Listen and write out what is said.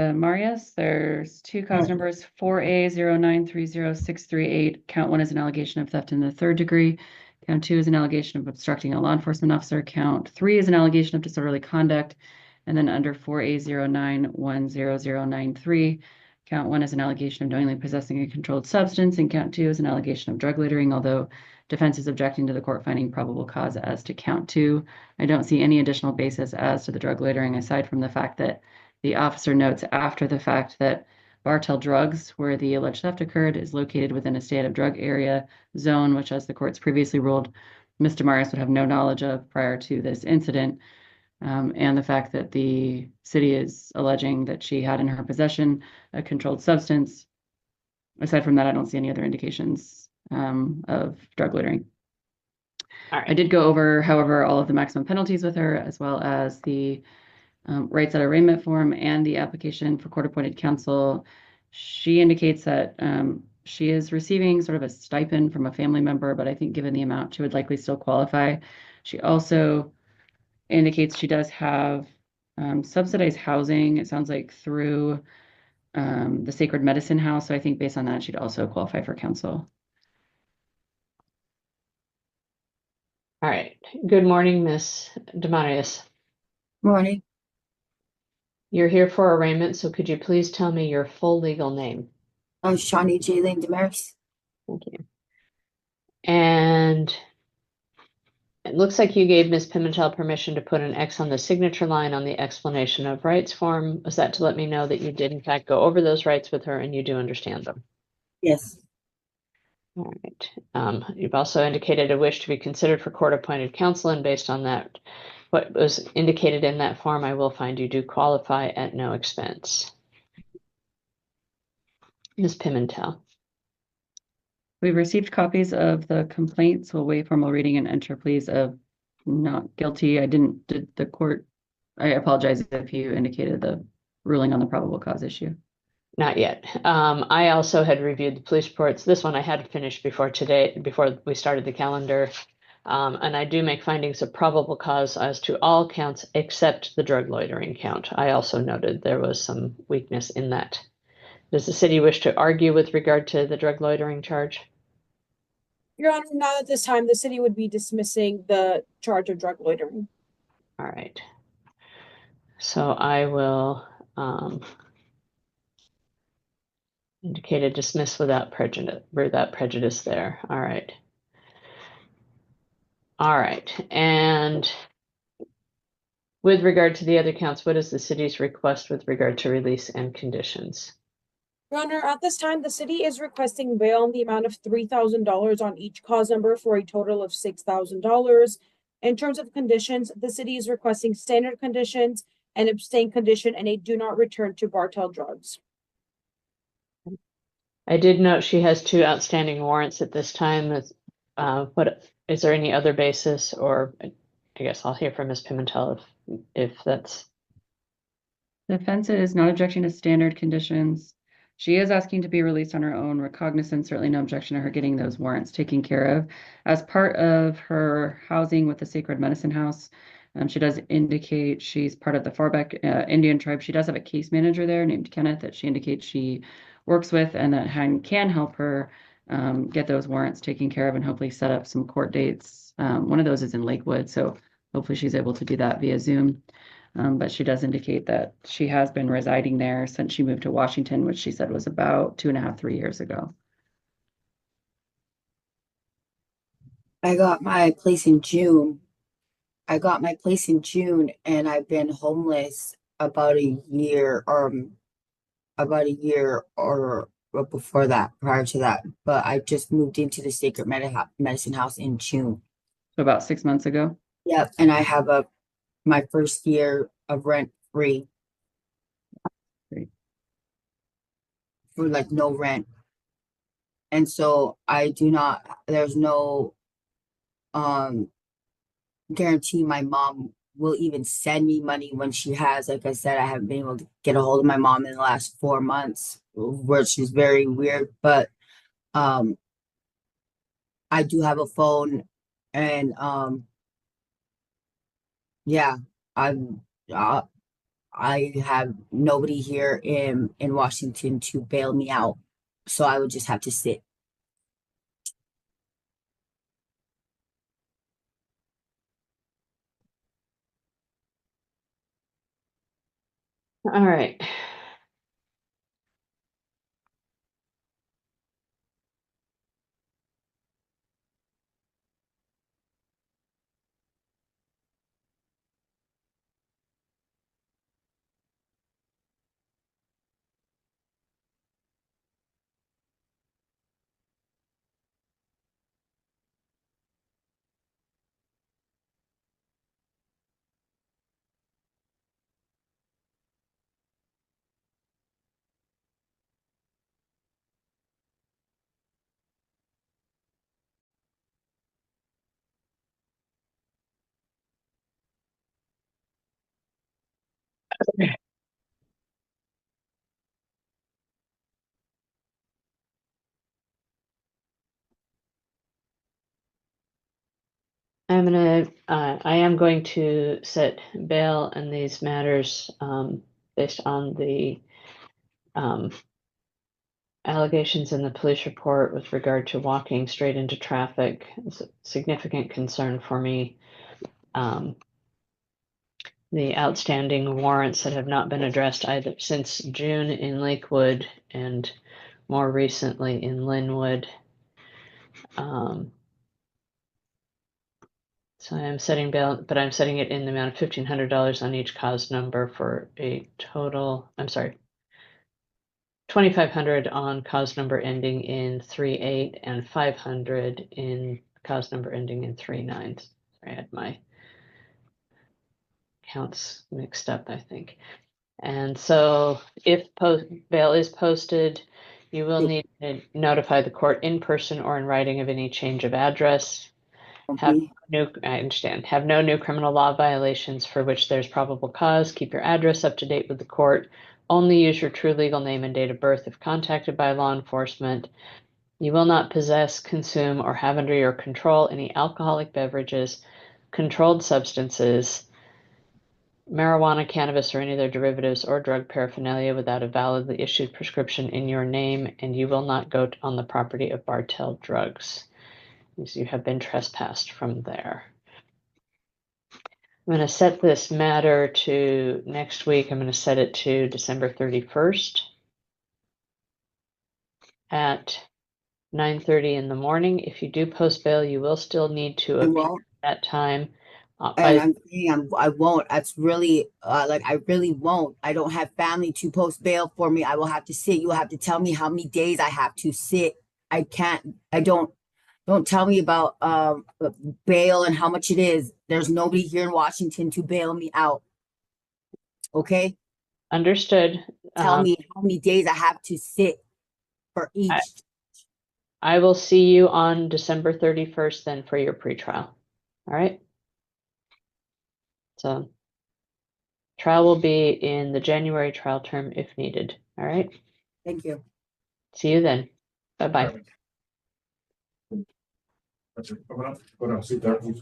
Marius, there's two cause numbers, 4A0930-638. Count 1 is an allegation of theft in the third degree. Count 2 is an allegation of obstructing a law enforcement officer. Count 3 is an allegation of disorderly conduct. And then under 4A09-10093, count 1 is an allegation of knowingly possessing a controlled substance, and count 2 is an allegation of drug loitering, although defense is objecting to the court finding probable cause as to count 2. I don't see any additional basis as to the drug loitering aside from the fact that the officer notes after the fact that Bartell Drugs, where the alleged theft occurred, is located within a state of drug area zone, which, as the courts previously ruled, Mr. Marius would have no knowledge of prior to this incident. And the fact that the city is alleging that she had in her possession a controlled substance. Aside from that, I don't see any other indications of drug loitering. All right. I did go over, however, all of the maximum penalties with her, as well as the rights at arraignment form and the application for court-appointed counsel. She indicates that she is receiving sort of a stipend from a family member, but I think given the amount, she would likely still qualify. She also indicates she does have subsidized housing, it sounds like through the Sacred Medicine House. So I think based on that, she'd also qualify for counsel. All right. Good morning, Ms. DeMarius. Morning. You're here for arraignment, so could you please tell me your full legal name? Shawnee J. Lane Damaris. Thank you. And it looks like you gave Ms. Pimentel permission to put an X on the signature line on the explanation of rights form. Was that to let me know that you did in fact go over those rights with her and you do understand them? Yes. All right. You've also indicated a wish to be considered for court-appointed counsel, and based on that, what was indicated in that form, I will find you do qualify at no expense. Ms. Pimentel. We've received copies of the complaints. We'll waive formal reading and enter pleas of not guilty. Did the court, I apologize if you indicated the ruling on the probable cause issue. Not yet. I also had reviewed the police reports. This one I had finished before we started the calendar. And I do make findings of probable cause as to all counts except the drug loitering count. I also noted there was some weakness in that. Does the city wish to argue with regard to the drug loitering charge? Your Honor, not at this time. The city would be dismissing the charge of drug loitering. All right. So I will indicate a dismiss without prejudice there. All right. All right. And with regard to the other counts, what is the city's request with regard to release and conditions? Your Honor, at this time, the city is requesting bail in the amount of $3,000 on each cause number for a total of $6,000. In terms of conditions, the city is requesting standard conditions, an abstain condition, and a do not return to Bartell Drugs. I did note she has 2 outstanding warrants at this time. What is there any other basis, or I guess I'll hear from Ms. Pimentel if that's. The defense is not objecting to standard conditions. She is asking to be released on her own recognizance, certainly no objection to her getting those warrants taken care of. As part of her housing with the Sacred Medicine House, she does indicate she's part of the Farbeck Indian tribe. She does have a case manager there named Kenneth that she indicates she works with and that can help her get those warrants taken care of and hopefully set up some court dates. One of those is in Lakewood, so hopefully she's able to do that via Zoom. But she does indicate that she has been residing there since she moved to Washington, which she said was about 2.5, 3 years ago. I got my place in June. And I've been homeless about a year or before that, prior to that. But I just moved into the Sacred Medicine House in June. So about 6 months ago. Yep, and I have my first year of rent free. Great. For like no rent. And so there's no guarantee my mom will even send me money when she has. Like I said, I haven't been able to get a hold of my mom in the last 4 months, which is very weird, but I do have a phone, and yeah, I have nobody here in Washington to bail me out. So I would just have to sit. All right. I am going to set bail in these matters based on the allegations in the police report with regard to walking straight into traffic. It's a significant concern for me. The outstanding warrants that have not been addressed either since June in Lakewood and more recently in Linwood. So I am setting bail, but I'm setting it in the amount of $1,500 on each cause number for a total, I'm sorry, 2,500 on cause number ending in 38 and 500 in cause number ending in 39. I had my counts mixed up, I think. And so if bail is posted, you will need to notify the court in person or in writing of any change of address. I understand. Have no new criminal law violations for which there's probable cause. Keep your address up to date with the court. Only use your true legal name and date of birth if contacted by law enforcement. You will not possess, consume, or have under your control any alcoholic beverages, controlled substances, marijuana, cannabis, or any other derivatives or drug paraphernalia without a validly issued prescription in your name, and you will not go on the property of Bartell Drugs. You have been trespassed from there. I'm going to set this matter to next week. I'm going to set it to December 31st at 9:30 in the morning. If you do post bail, you will still need to appear at that time. And I'm saying I won't. That's really like I really won't. I don't have family to post bail for me. I will have to sit. You will have to tell me how many days I have to sit. I can't. I don't tell me about bail and how much it is. There's nobody here in Washington to bail me out. Okay? Understood. Tell me how many days I have to sit for each. I will see you on December 31st then for your pretrial. All right? So trial will be in the January trial term if needed. All right? Thank you. See you then. Bye-bye. That's it. Come on up, sit down.